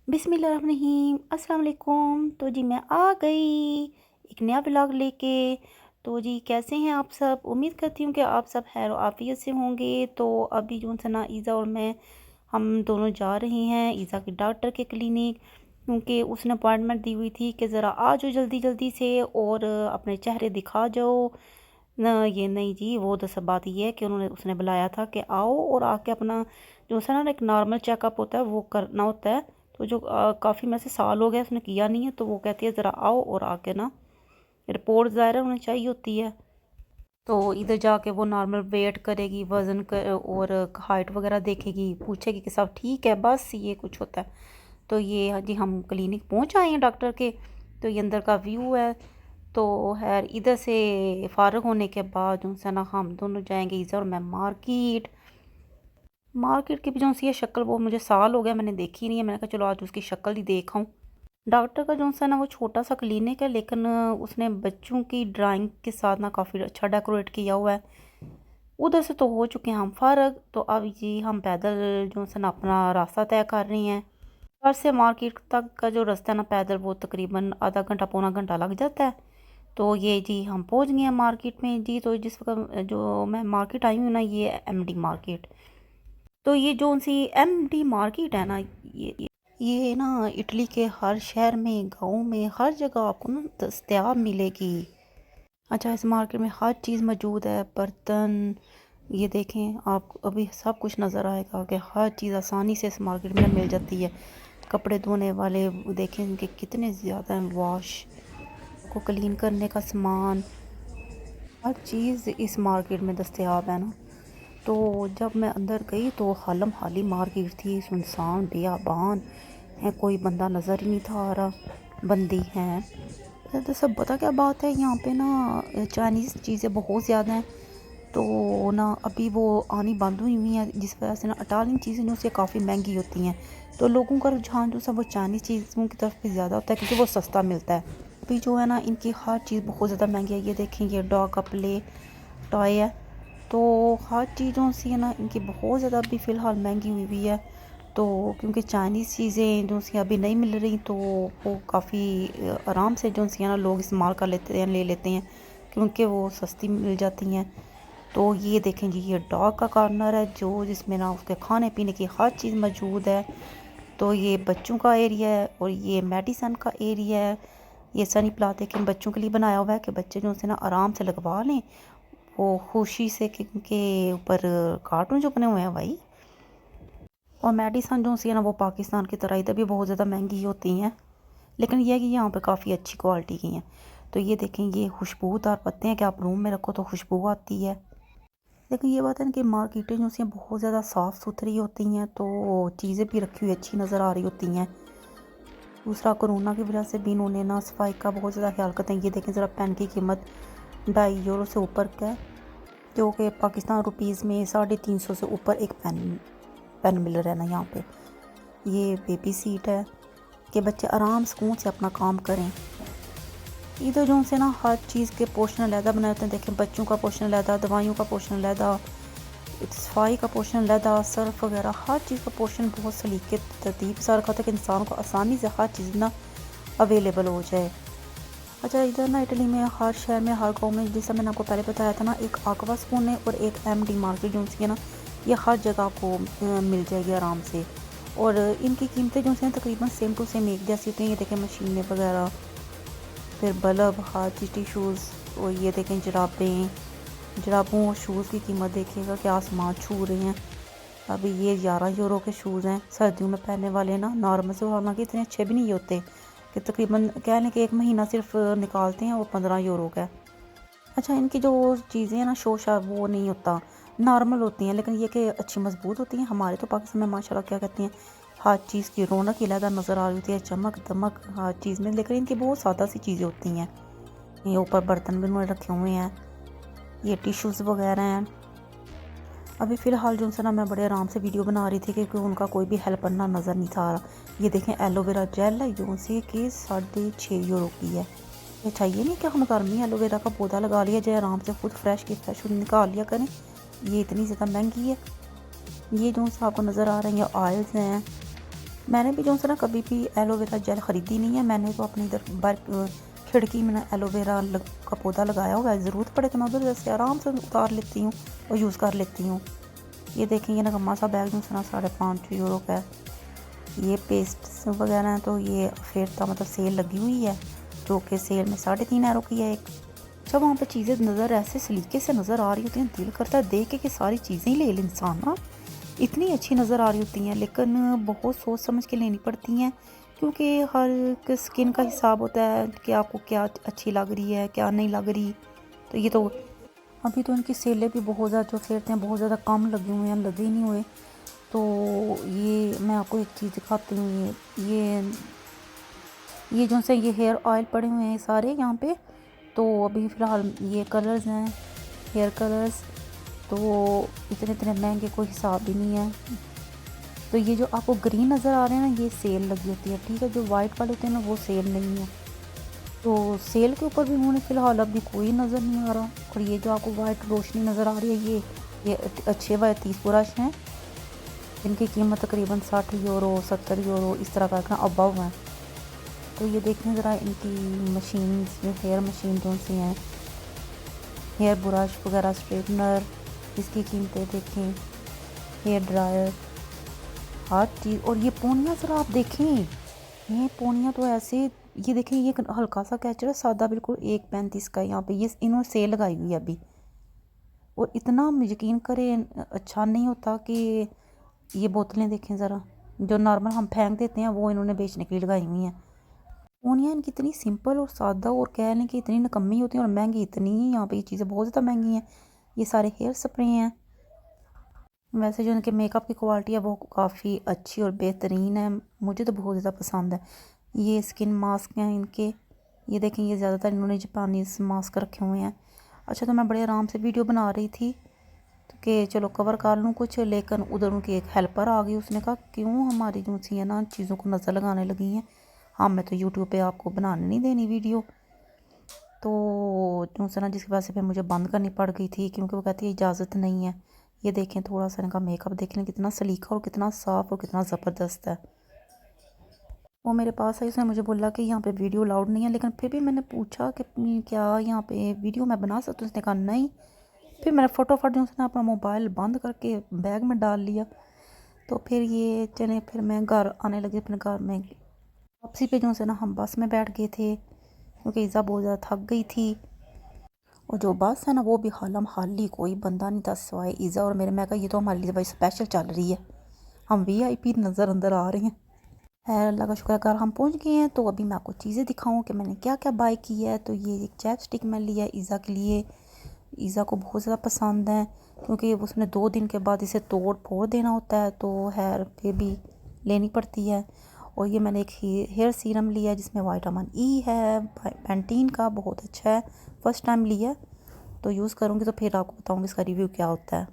बिस्मिल्लाहिर्रहमानिर्रहीम अस्सलाम वालेकुम। तो जी मैं आ गई एक नया व्लॉग लेके। तो जी कैसे हैं आप सब? उम्मीद करती हूँ कि आप सब खैर आफियत से होंगे। तो अभी जो है ना ईज़ा और मैं हम दोनों जा रहे हैं ईज़ा के डॉक्टर के क्लिनिक, क्योंकि उसने अपॉइंटमेंट दी हुई थी कि ज़रा आ जाओ जल्दी जल्दी से और अपने चेहरे दिखा जाओ ना। ये नहीं जी, वो तो सब बात ये है कि उसने बुलाया था कि आओ और आके अपना जो है ना एक नॉर्मल चेकअप होता है वो करना होता है। तो जो काफ़ी में से साल हो गया उसने किया नहीं है, तो वो कहती है ज़रा आओ और आके ना रिपोर्ट ज़ाहिर उन्हें चाहिए होती है। तो इधर जाके वो नॉर्मल वेट करेगी, वज़न कर और हाइट वगैरह देखेगी, पूछेगी कि सब ठीक है, बस ये कुछ होता है। तो ये जी हम क्लिनिक पहुंच आए हैं डॉक्टर के। तो ये अंदर का व्यू है। तो खैर इधर से फ़ारग होने के बाद जो है ना हम दोनों जाएंगे इधर और मैं मार्केट। मार्केट की भी जो सी है शक्ल वो मुझे साल हो गया मैंने देखी नहीं है। मैंने कहा चलो आज उसकी शक्ल ही देखाऊं। डॉक्टर का जो सा ना वो छोटा सा क्लिनिक है, लेकिन उसने बच्चों की ड्राइंग के साथ ना काफ़ी अच्छा डेकोरेट किया हुआ है। उधर से तो हो चुके हैं हम फारग। तो अब जी हम पैदल जो है ना अपना रास्ता तय कर रही हैं। घर से मार्केट तक का जो रास्ता है ना पैदल वो तकरीबन आधा घंटा पौना घंटा लग जाता है। तो ये जी हम पहुंच गए हैं मार्केट में जी। तो जिस वक्त जो मैं मार्केट आई हूँ ना ये एमडी मार्केट। तो ये जो सी एमडी मार्केट है ना ये ना इटली के हर शहर में गांव में हर जगह आपको ना दस्तयाब मिलेगी। अच्छा, इस मार्केट में हर चीज़ मौजूद है, बर्तन ये देखें आप अभी सब कुछ नज़र आएगा कि हर चीज़ आसानी से इस मार्केट में मिल जाती है। कपड़े धोने वाले वो देखें इनके कितने ज़्यादा हैं, वॉश को क्लीन करने का सामान, हर चीज़ इस मार्केट में दस्तयाब है ना। तो जब मैं अंदर गई तो हलम हाली मार्केट थी, सुनसान बेआबान है, कोई बंदा नज़र ही नहीं था आ रहा, बंदी हैं। तो सब पता क्या बात है, यहाँ पे ना चाइनीज़ चीज़ें बहुत ज़्यादा हैं। तो ना अभी वो आनी बंद हुई हुई हैं, जिस वजह से ना इटालियन चीज़ें जो से काफ़ी महंगी होती हैं। तो लोगों का रुझान जो सा वो चाइनीज़ चीज़ों की तरफ भी ज़्यादा होता है, क्योंकि वो सस्ता मिलता है। अभी जो है ना इनकी हर चीज़ बहुत ज़्यादा महंगी है। ये देखें ये डॉग का प्ले टॉय है। तो हर चीज़ों से है ना इनकी बहुत ज़्यादा अभी फ़िलहाल महंगी हुई हुई है। तो क्योंकि चाइनीज़ चीज़ें जो सी अभी नहीं मिल रही, तो वो काफ़ी आराम से जो सी है ना लोग इस्तेमाल कर लेते हैं, ले लेते हैं, क्योंकि वो सस्ती मिल जाती हैं। तो ये देखें जी ये डॉग का कॉर्नर है जो जिसमें ना उसके खाने पीने की हर चीज़ मौजूद है। तो ये बच्चों का एरिया है और ये मेडिसन का एरिया है। ये सनी प्लाथ देखें बच्चों के लिए बनाया हुआ है कि बच्चे जो से ना आराम से लगवा लें वो खुशी से, क्योंकि ऊपर कार्टून जो बने हुए हैं भाई। और मेडिसन जो सी है ना वो पाकिस्तान की तरह इधर भी बहुत ज़्यादा महंगी होती हैं, लेकिन यह है कि यहाँ पे काफ़ी अच्छी क्वालिटी की हैं। तो ये देखें ये खुशबूदार पत्ते हैं कि आप रूम में रखो तो खुशबू आती है। लेकिन ये बात है ना कि मार्केटें जो सी बहुत ज़्यादा साफ़ सुथरी होती हैं, तो चीज़ें भी रखी हुई अच्छी नज़र आ रही होती हैं। दूसरा कोरोना की वजह से भी इन्होंने ना सफाई का बहुत ज़्यादा ख्याल करते हैं। ये देखें ज़रा पेन की कीमत 2.5 यूरो से ऊपर का है, जो कि पाकिस्तान रुपीज़ में 350 से ऊपर एक पेन पेन मिल रहा है ना यहाँ पे। ये बेबी सीट है कि बच्चे आराम सुकून से अपना काम करें। इधर जो से ना हर चीज़ के पोर्शन अलहदा बनाए होते हैं। देखें बच्चों का पोर्शन अलहदा, दवाइयों का पोर्शन अलहदा, सफाई का पोर्शन अलहदा, सर्फ वगैरह हर चीज़ का पोर्शन बहुत सलीके तरतीब से रखा होता है कि इंसान को आसानी से हर चीज़ ना अवेलेबल हो जाए। अच्छा, इधर ना इटली में हर शहर में हर गांव में, जैसा मैंने आपको पहले बताया था ना, एक aqua spoon है और एक एमडी मार्केट जो सी है ना ये हर जगह आपको मिल जाएगी आराम से। और इनकी कीमतें जो हैं तकरीबन सेम टू सेम एक जैसी होती हैं। ये देखें मशीनें वगैरह, फिर बल्ब, हर चीज़, टिशूज़, और ये देखें जुराबें, जुराबों और शूज़ की कीमत देखिएगा क्या आसमान छू रहे हैं। अभी ये 11 यूरो के शूज़ हैं, सर्दियों में पहनने वाले ना, नॉर्मल से, हालांकि इतने अच्छे भी नहीं होते कि तकरीबन कह लें कि एक महीना सिर्फ निकालते हैं, वो 15 यूरो का है। अच्छा, इनकी जो चीज़ें हैं ना शोशा वो नहीं होता, नॉर्मल होती हैं, लेकिन ये कि अच्छी मजबूत होती हैं। हमारे तो पाकिस्तान में माशाल्लाह क्या कहते हैं, हर चीज़ की रौनक अलहदा नज़र आ रही होती है, चमक दमक हर चीज़ में, लेकिन इनकी बहुत सादा सी चीज़ें होती हैं। ये ऊपर बर्तन भी उन्होंने रखे हुए हैं, ये टिश्यूज़ वगैरह हैं। अभी फ़िलहाल जो है ना मैं बड़े आराम से वीडियो बना रही थी, क्योंकि उनका कोई भी हेल्प करना नज़र नहीं था आ रहा। ये देखें एलोवेरा जेल है जो सी कि 6.5 यूरो की है। ये चाहिए नहीं कि हम घर में एलोवेरा का पौधा लगा लिया जाए, आराम से खुद फ्रेश की फ्रेश निकाल लिया करें। ये इतनी ज़्यादा महंगी है। ये जो आपको नज़र आ रही है ऑयल्स हैं, मैंने भी जो है ना कभी भी एलोवेरा जेल ख़रीदी नहीं है। मैंने तो अपनी इधर बाहर खिड़की में ना एलोवेरा का पौधा लगाया हुआ है। ज़रूरत पड़े तो मैं उधर से आराम से उतार लेती हूँ और यूज़ कर लेती हूँ। ये देखें, ये नगम्मा सा बैग जो है ना 5.5 यूरो का है। ये पेस्ट वगैरह है, तो ये फिर तो मतलब सेल लगी हुई है, जो कि सेल में 3.5 यूरो की है एक। जब वहाँ पे चीज़ें नज़र ऐसे सलीके से नज़र आ रही होती हैं, दिल करता है देख के कि सारी चीज़ें ही ले ले इंसान ना। इतनी अच्छी नज़र आ रही होती हैं, लेकिन बहुत सोच समझ के लेनी पड़ती हैं, क्योंकि हर स्किन का हिसाब होता है कि आपको क्या अच्छी लग रही है, क्या नहीं लग रही। तो ये तो अभी तो इनकी सेलें भी बहुत ज़्यादा जो फेरते हैं बहुत ज़्यादा कम लगे हुए हैं, लगे ही नहीं हुए। तो ये मैं आपको एक चीज़ दिखाती हूँ। ये जो से ये हेयर ऑयल पड़े हुए हैं सारे यहाँ पे। तो अभी फ़िलहाल ये कलर्स हैं, हेयर कलर्स, तो इतने इतने महंगे, कोई हिसाब भी नहीं है। तो ये जो आपको ग्रीन नज़र आ रहे हैं ना, ये सेल लगी होती है, ठीक है। जो वाइट वाले होते हैं ना, वो सेल नहीं है। तो सेल के ऊपर भी उन्होंने फ़िलहाल अभी कोई नज़र नहीं आ रहा। और ये जो आपको वाइट रोशनी नज़र आ रही है, ये अच्छे वाले 30 ब्रश हैं, इनकी कीमत तकरीबन 60 यूरो 70 यूरो इस तरह का अबव है। तो ये देखें ज़रा इनकी मशीन, हेयर मशीन जो सी हैं, हेयर ब्रश वगैरह, स्ट्रेटनर, इसकी कीमतें देखें, हेयर ड्रायर, हर चीज़। और ये पोनियाँ ज़रा आप देखें, ये पोनियाँ तो ऐसे, ये देखें, ये हल्का सा कैचर है सादा बिल्कुल 1.35 का। यहाँ पे ये इन्होंने सेल लगाई हुई है अभी। और इतना यकीन करें अच्छा नहीं होता कि ये बोतलें देखें ज़रा, जो नॉर्मल हम फेंक देते हैं वो इन्होंने बेचने के लिए लगाई हुई हैं। पोनियाँ इनकी इतनी सिंपल और सादा, और कह लें कि इतनी निकम्मी होती हैं और महंगी इतनी। यहाँ पे ये चीज़ें बहुत ज़्यादा महंगी हैं। ये सारे हेयर स्प्रे हैं। वैसे जो इनके मेकअप की क्वालिटी है वो काफ़ी अच्छी और बेहतरीन है, मुझे तो बहुत ज़्यादा पसंद है। ये स्किन मास्क हैं इनके, ये देखें, ये ज़्यादातर इन्होंने जापानीज़ मास्क रखे हुए हैं। अच्छा, तो मैं बड़े आराम से वीडियो बना रही थी कि चलो कवर कर लूँ कुछ, लेकिन उधर उनकी एक हेल्पर आ गई। उसने कहा क्यों हमारी जो सी है ना चीज़ों को नज़र लगाने लगी हैं, मैं तो यूट्यूब पे आपको बनाने नहीं देनी वीडियो। तो जो से ना जिसकी वजह से फिर मुझे बंद करनी पड़ गई थी, क्योंकि वो कहती है इजाज़त नहीं है। ये देखें, थोड़ा सा इनका मेकअप देख लें, कितना सलीका और कितना साफ़ और कितना ज़बरदस्त है। वो मेरे पास आई, उसने मुझे बोला कि यहाँ पे वीडियो अलाउड नहीं है, लेकिन फिर भी मैंने पूछा कि क्या यहाँ पे वीडियो मैं बना सकती हूँ। उसने कहा नहीं। फिर मैंने फटाफट जो उसने अपना मोबाइल बंद करके बैग में डाल लिया। तो फिर ये चले, फिर मैं घर आने लगी अपने घर में। वापसी पे जो से ना हम बस में बैठ गए थे, क्योंकि ईज़ा बहुत ज़्यादा थक गई थी। और जो बस है ना वो भी खालम खाली, कोई बंदा नहीं था सिवाय ईज़ा और मेरे। मैं कहा ये तो हमारे लिए भाई स्पेशल चल रही है, हम VIP नज़र अंदर आ रहे हैं। है अल्लाह का शुक्र, घर हम पहुंच गए हैं। तो अभी मैं आपको चीज़ें दिखाऊं कि मैंने क्या क्या बाय की है। तो ये एक चैपस्टिक मैं लिया है ईज़ा के लिए। ईज़ा को बहुत ज़्यादा पसंद है, क्योंकि उसने 2 दिन के बाद इसे तोड़ फोड़ देना होता है, तो हेयर पे भी लेनी पड़ती है। और ये मैंने एक हेयर सीरम लिया है जिसमें विटामिन E है, पैंटीन का, बहुत अच्छा है। फ़र्स्ट टाइम लिया, तो यूज़ करूँगी तो फिर आपको बताऊँगी इसका रिव्यू क्या होता है।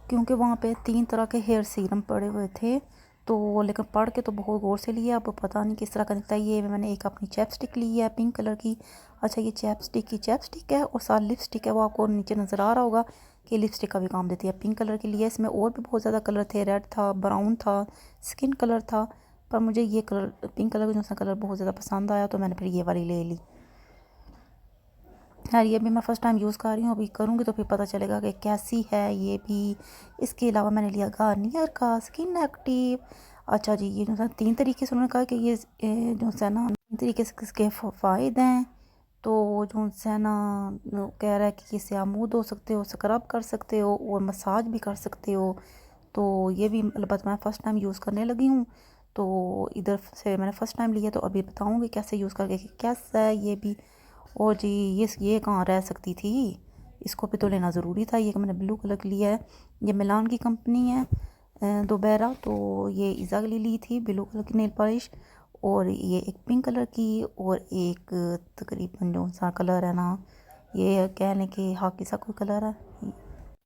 क्योंकि वहाँ पे 3 तरह के हेयर सीरम पड़े हुए थे, तो लेकिन पढ़ के तो बहुत गौर से लिया, अब पता नहीं किस तरह का निकलता है। ये मैंने एक अपनी चैपस्टिक ली है पिंक कलर की। अच्छा, ये चैपस्टिक है और साथ लिपस्टिक है, वो आपको नीचे नज़र आ रहा होगा कि लिपस्टिक का भी काम देती है। पिंक कलर की लिया, इसमें और भी बहुत ज़्यादा कलर थे, रेड था, ब्राउन था, स्किन कलर था, पर मुझे ये कलर, पिंक कलर का जो कलर बहुत ज़्यादा पसंद आया, तो मैंने फिर ये वाली ले ली। यार ये भी मैं फ़र्स्ट टाइम यूज़ कर रही हूँ, अभी करूँगी तो फिर पता चलेगा कि कैसी है ये भी। इसके अलावा मैंने लिया गार्नियर का स्किन एक्टिव। अच्छा जी, ये जो है 3 तरीके से उन्होंने कहा कि ये जो है ना 3 तरीके से इसके फ़ायदे हैं। तो जो है ना कह रहा है कि इससे आप मुँह धो सकते हो, स्क्रब कर सकते हो और मसाज भी कर सकते हो। तो ये भी अलबत्ता मैं फ़र्स्ट टाइम यूज़ करने लगी हूँ, तो इधर से मैंने फ़र्स्ट टाइम लिया, तो अभी बताऊँगी कैसे यूज़ करके कि कैसा है ये भी। और जी ये कहाँ रह सकती थी, इसको भी तो लेना ज़रूरी था। ये मैंने ब्लू कलर की लिया है, ये मिलान की कंपनी है दोबारा। तो ये ईज़ा के लिए ली थी ब्लू कलर की नेल पॉलिश, और ये एक पिंक कलर की, और एक तकरीबन जो सा कलर है ना, ये कह लें कि हाकी सा कोई कलर है।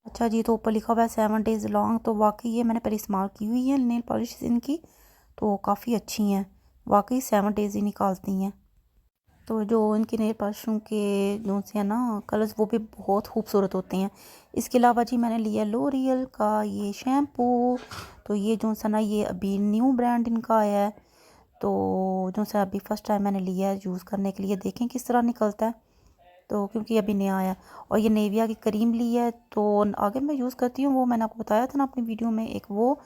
अच्छा जी, तो ऊपर लिखा हुआ है 7 days लॉन्ग। तो वाकई ये मैंने पहले इस्तेमाल की हुई है नेल पॉलिश इनकी, तो काफ़ी अच्छी हैं, वाकई 7 days ही निकालती हैं। तो जो इनके नेल पॉलिशों के जो से है ना कलर्स वो भी बहुत खूबसूरत होते हैं। इसके अलावा जी मैंने लिया लोरियल का ये शैम्पू। तो ये जो सा ना ये अभी न्यू ब्रांड इनका आया है। तो जो सा अभी फ़र्स्ट टाइम मैंने लिया है यूज़ करने के लिए, देखें किस तरह निकलता है। तो क्योंकि अभी नया आया। और ये नेविया की क्रीम ली है, तो आगे मैं यूज़ करती हूँ वो मैंने आपको बताया था ना अपनी वीडियो में, एक वो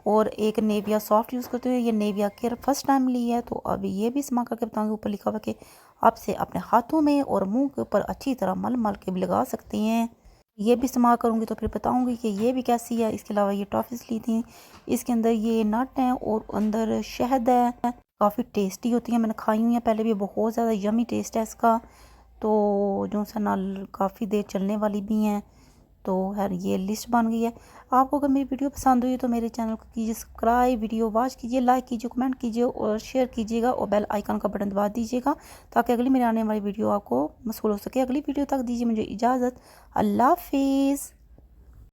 और एक नेविया सॉफ्ट यूज़ करती हूँ। ये नेविया केयर फर्स्ट टाइम ली है, तो अभी ये भी इस्तेमाल करके बताऊँगी। ऊपर लिखा हुआ कि आपसे अपने हाथों में और मुंह के ऊपर अच्छी तरह मल मल के भी लगा सकती हैं। ये भी इस्तेमाल करूँगी तो फिर बताऊँगी कि ये भी कैसी है। इसके अलावा ये टॉफ़ीज़ ली थी, इसके अंदर ये नट हैं और अंदर शहद है। काफ़ी टेस्टी होती हैं, मैंने खाई हुई हैं पहले भी, बहुत ज़्यादा यमी टेस्ट है इसका। तो जो सा ना काफ़ी देर चलने वाली भी हैं। तो खैर ये लिस्ट बन गई है। आपको अगर मेरी वीडियो पसंद हुई तो मेरे चैनल को कीजिए सब्सक्राइब, वीडियो वॉच कीजिए, लाइक कीजिए, कमेंट कीजिए और शेयर कीजिएगा और बेल आइकन का बटन दबा दीजिएगा ताकि अगली मेरे आने वाली वीडियो आपको मौसूल हो सके। अगली वीडियो तक दीजिए मुझे इजाज़त। अल्लाह हाफिज़।